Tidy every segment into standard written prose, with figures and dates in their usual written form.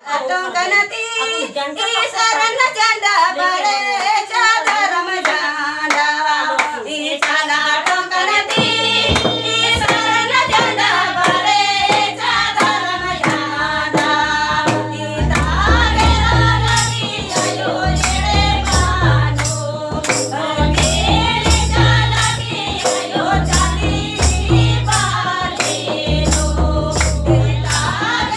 Atong kanati isarana janda bare jada janda isana atong kanati isarana janda bare jada janda ita gera lagi ayo yere manu agere jalagi ayo jali balino ita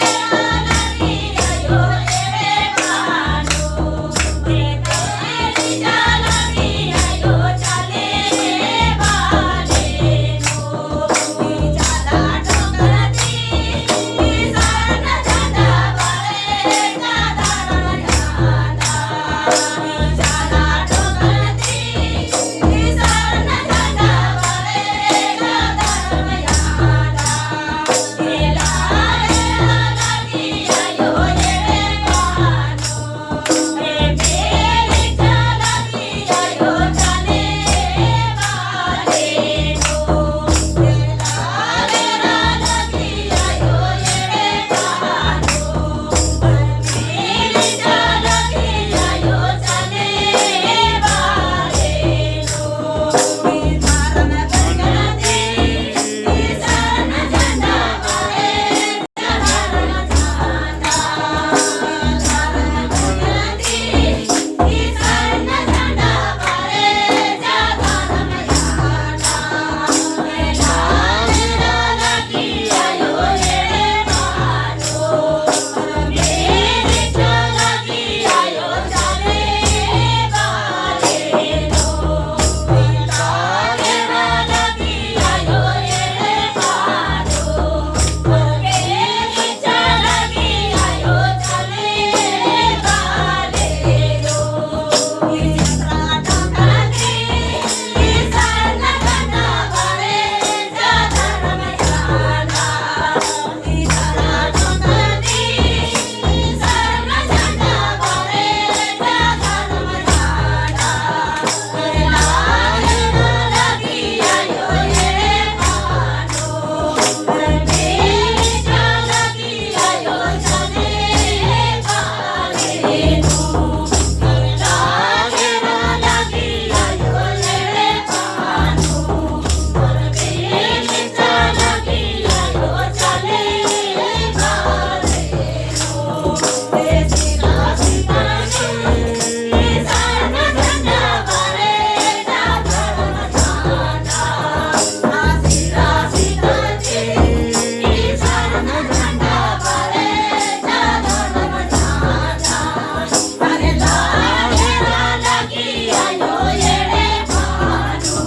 gera lagi ayo yere manu agere jalagi ayo jali balino ijala tongati isana janda bare jada janda ijala tongati isana janda bare jada janda ila lagi ayo yere manu bebeli jalagi ayo jale baleno ila lagi ayo yere manu bebeli jalagi ayo jale baleno isarana kanati isana janda bare jada janda isarana kanati isana janda bare jada janda ela lagi ayo yere manu bebeli jalagi ayo jale baleno ita gera lagi ayo yere manu bebeli jalagi ayo jale baleno isra tongkati isana janda bare jada janda isra tongkati isana janda bare jada janda ela lagi ayo yere manu bebeli jalagi ayo jale baleno ela gera lagi ayo yere manu bebeli jalagi ayo jale baleno esira sitani isana janda bare jada janda asira sitani isana janda bare jada janda arela gera lagi ayo yere manu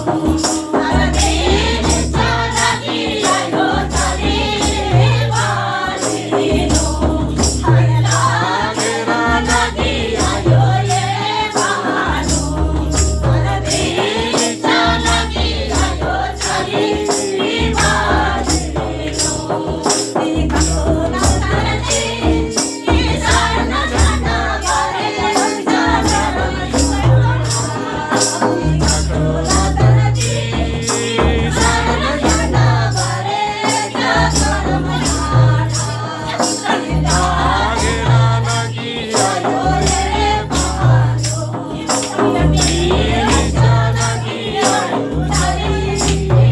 bebeli jalagi ayo jale baleno arela gera lagi ayo yere manu bebeli jalagi ayo jale baleno ikatona kanati isana janda bare jada ikatona kanati isana janda bare jada ila Gera lagi ayo yere manu bebeli jalagi ayo jale baleno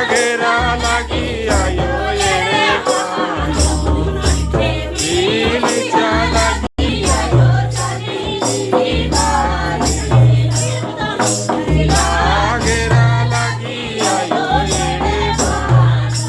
gera lagi gera lagi ayo yere manu bebeli jalagi gera lagi ayo yere manu